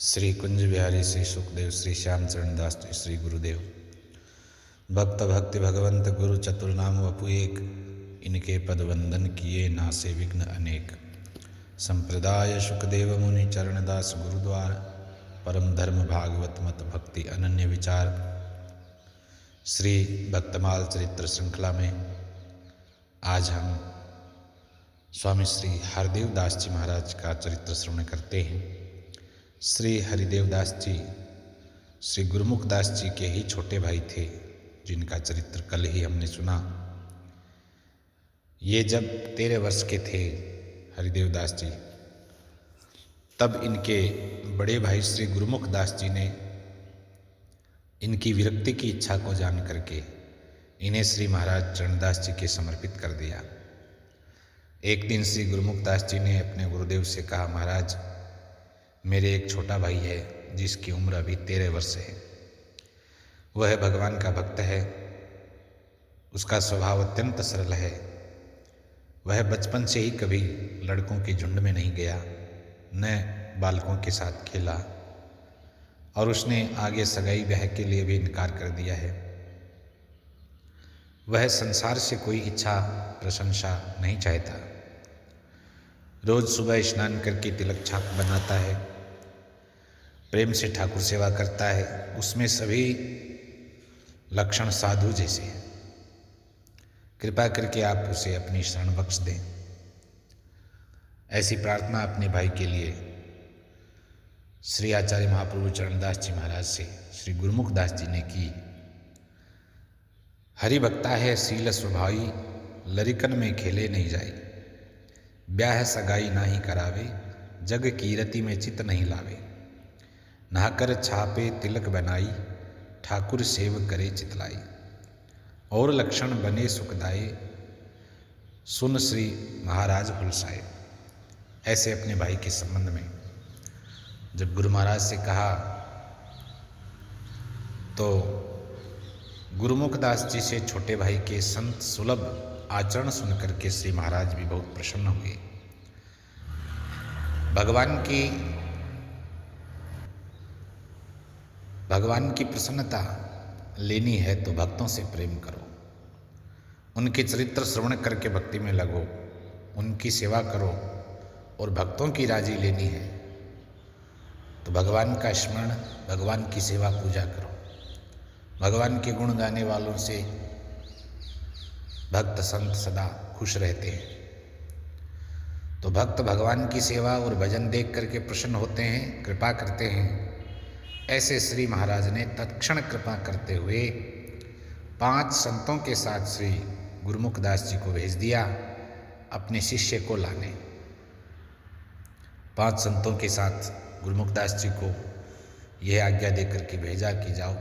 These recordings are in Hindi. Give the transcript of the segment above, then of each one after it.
श्री कुंज बिहारी, श्री सुखदेव, श्री श्याम चरण दास, श्री गुरुदेव। भक्त भक्ति भगवंत गुरु चतुर्नाम वपु एक, इनके पद वंदन किए नासे विघ्न अनेक। संप्रदाय सुखदेव मुनि चरण दास गुरुद्वार, परम धर्म भागवत मत भक्ति अनन्य विचार। श्री भक्तमाल चरित्र श्रृंखला में आज हम स्वामी श्री हरिदेव दास जी महाराज का चरित्र श्रवण करते हैं। श्री हरिदेव दास जी श्री गुरुमुख दास जी के ही छोटे भाई थे, जिनका चरित्र कल ही हमने सुना। ये जब 13 वर्ष के थे हरिदेव दास जी, तब इनके बड़े भाई श्री गुरुमुख दास जी ने इनकी विरक्ति की इच्छा को जान करके इन्हें श्री महाराज चरणदास जी के समर्पित कर दिया। एक दिन श्री गुरुमुख दास जी ने अपने गुरुदेव से कहा, महाराज मेरे एक छोटा भाई है जिसकी उम्र अभी 13 वर्ष है। वह भगवान का भक्त है, उसका स्वभाव अत्यंत सरल है। वह बचपन से ही कभी लड़कों के झुंड में नहीं गया, न बालकों के साथ खेला, और उसने आगे सगाई ब्याह के लिए भी इनकार कर दिया है। वह संसार से कोई इच्छा प्रशंसा नहीं चाहता। रोज सुबह स्नान करके तिलक छाप बनाता है, प्रेम से ठाकुर सेवा करता है। उसमें सभी लक्षण साधु जैसे हैं। कृपा करके आप उसे अपनी शरण बख्श दें। ऐसी प्रार्थना अपने भाई के लिए श्री आचार्य महाप्रभु चरणदास जी महाराज से श्री गुरुमुख दास जी ने की। हरि भक्ता है सील स्वभावी, लरिकन में खेले नहीं जाए। ब्याह सगाई नाही करावे, जग कीरति में चित नहीं लावे। नहाकर छापे तिलक बनाई, ठाकुर सेव करे चितलाई। और लक्षण बने सुखदाये, सुन श्री महाराज हुलसाए। ऐसे अपने भाई के संबंध में जब गुरु महाराज से कहा तो गुरुमुख दास जी से छोटे भाई के संत सुलभ आचरण सुनकर के श्री महाराज भी बहुत प्रसन्न हुए। भगवान की प्रसन्नता लेनी है तो भक्तों से प्रेम करो, उनके चरित्र श्रवण करके भक्ति में लगो, उनकी सेवा करो। और भक्तों की राजी लेनी है तो भगवान का स्मरण, भगवान की सेवा पूजा करो। भगवान के गुण गाने वालों से भक्त संत सदा खुश रहते हैं। तो भक्त भगवान की सेवा और भजन देख करके प्रसन्न होते हैं, कृपा करते हैं। ऐसे श्री महाराज ने तत्क्षण कृपा करते हुए 5 संतों के साथ श्री गुरुमुख दास जी को भेज दिया अपने शिष्य को लाने। 5 संतों के साथ गुरुमुख दास जी को यह आज्ञा देकर के भेजा कि जाओ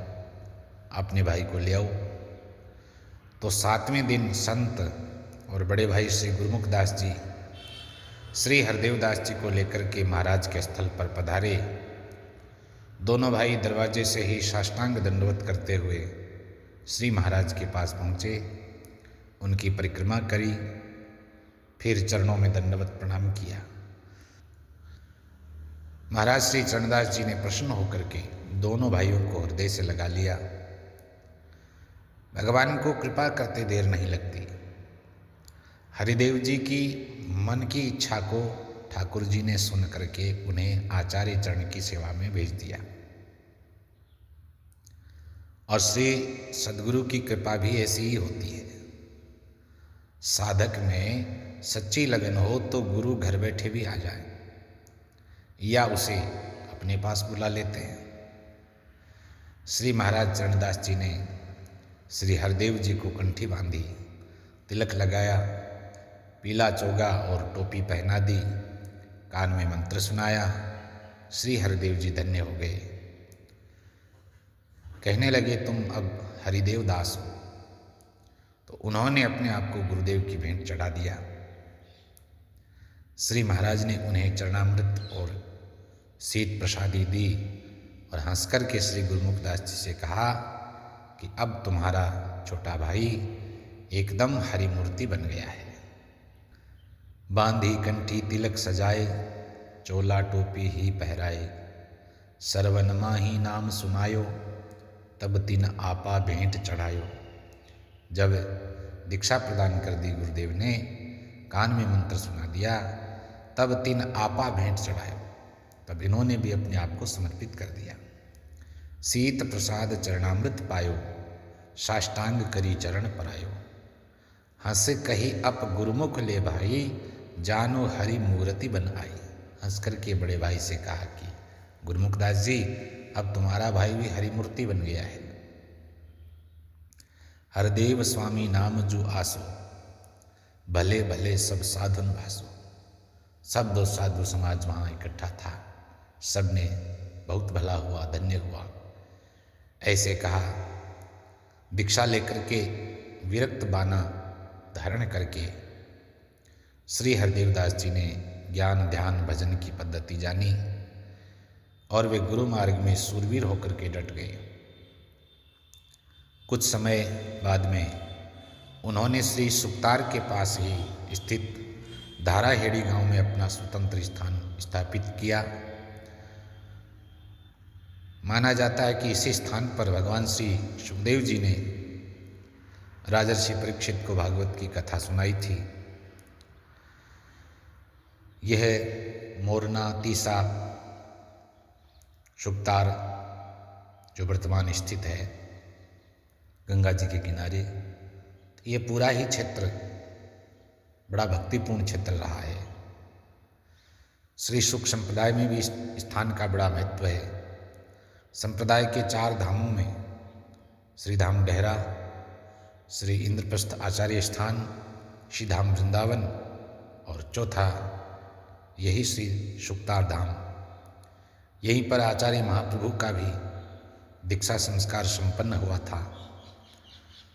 अपने भाई को ले आओ। तो 7वें दिन संत और बड़े भाई श्री गुरुमुख दास जी श्री हरिदेव दास जी को लेकर के महाराज के स्थल पर पधारे। दोनों भाई दरवाजे से ही साष्टांग दंडवत करते हुए श्री महाराज के पास पहुँचे, उनकी परिक्रमा करी, फिर चरणों में दंडवत प्रणाम किया। महाराज श्री चरणदास जी ने प्रसन्न होकर के दोनों भाइयों को हृदय से लगा लिया। भगवान को कृपा करते देर नहीं लगती। हरिदेव जी की मन की इच्छा को ठाकुर जी ने सुन करके उन्हें आचार्य चरण की सेवा में भेज दिया। और श्री सद्गुरु की कृपा भी ऐसी ही होती है। साधक में सच्ची लगन हो तो गुरु घर बैठे भी आ जाए या उसे अपने पास बुला लेते हैं। श्री महाराज चरणदास जी ने श्री हरिदेव जी को कंठी बांधी, तिलक लगाया, पीला चोगा और टोपी पहना दी, कान में मंत्र सुनाया। श्री हरिदेव जी धन्य हो गए। कहने लगे, तुम अब हरिदेव दास हो। तो उन्होंने अपने आप को गुरुदेव की भेंट चढ़ा दिया। श्री महाराज ने उन्हें चरणामृत और शीत प्रसादी दी और हंसकर के श्री गुरुमुख दास जी से कहा कि अब तुम्हारा छोटा भाई एकदम हरि मूर्ति बन गया है। बांधी कंठी तिलक सजाए, चोला टोपी ही पहराए। सरवन माही नाम सुनायो, तब तीन आपा भेंट चढ़ायो। जब दीक्षा प्रदान कर दी गुरुदेव ने, कान में मंत्र सुना दिया, तब तीन आपा भेंट चढ़ायो। तब इन्होंने भी अपने आप को समर्पित कर दिया। शीत प्रसाद चरणामृत पायो, साष्टांग करी चरण परायो। हंस कही अप गुरुमुख ले भाई, जानो हरि मूर्ति बन आई। हंस करके बड़े भाई से कहा कि गुरुमुख दास जी, अब तुम्हारा भाई भी हरिमूर्ति बन गया है। हरदेव स्वामी नाम जो आसो, भले भले सब साधुन भासो। सब साधु समाज वहाँ इकट्ठा था, सबने बहुत भला हुआ, धन्य हुआ, ऐसे कहा। दीक्षा लेकर के विरक्त बाना धारण करके श्री हरदेवदास जी ने ज्ञान ध्यान भजन की पद्धति जानी और वे गुरु मार्ग में सूरवीर होकर के डट गए। कुछ समय बाद में उन्होंने श्री सुक्तार के पास ही स्थित धाराहेड़ी गांव में अपना स्वतंत्र स्थान स्थापित किया। माना जाता है कि इसी स्थान पर भगवान श्री सुखदेव जी ने राजर्षि परीक्षित को भागवत की कथा सुनाई थी। यह मोरना तीसा सुक्तार जो वर्तमान स्थित है गंगा जी के किनारे, ये पूरा ही क्षेत्र बड़ा भक्तिपूर्ण क्षेत्र रहा है। श्री सुख संप्रदाय में भी इस स्थान का बड़ा महत्व है। संप्रदाय के 4 धामों में श्री धाम डेहरा, श्री इंद्रप्रस्थ आचार्य स्थान, श्री धाम वृंदावन और चौथा यही श्री सुक्तार धाम। यहीं पर आचार्य महाप्रभु का भी दीक्षा संस्कार संपन्न हुआ था।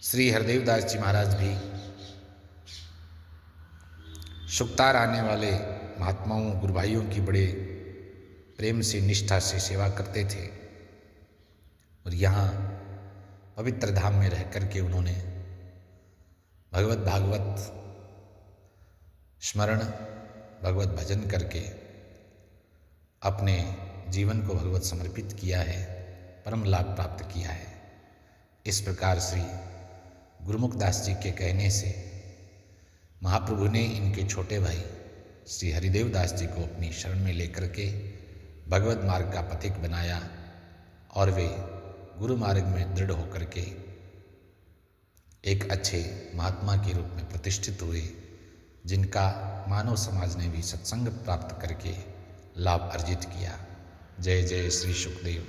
श्री हरदेवदास जी महाराज भी सुक्तार आने वाले महात्माओं गुरु भाइयों की बड़े प्रेम से निष्ठा से सेवा करते थे और यहाँ पवित्र धाम में रह करके उन्होंने भगवत भागवत स्मरण, भगवत भजन करके अपने जीवन को भगवत समर्पित किया है, परम लाभ प्राप्त किया है। इस प्रकार श्री गुरुमुख दास जी के कहने से महाप्रभु ने इनके छोटे भाई श्री हरिदेव दास जी को अपनी शरण में लेकर के भगवत मार्ग का पथिक बनाया और वे गुरु मार्ग में दृढ़ होकर के एक अच्छे महात्मा के रूप में प्रतिष्ठित हुए, जिनका मानव समाज ने भी सत्संग प्राप्त करके लाभ अर्जित किया। जय जय श्री सुखदेव।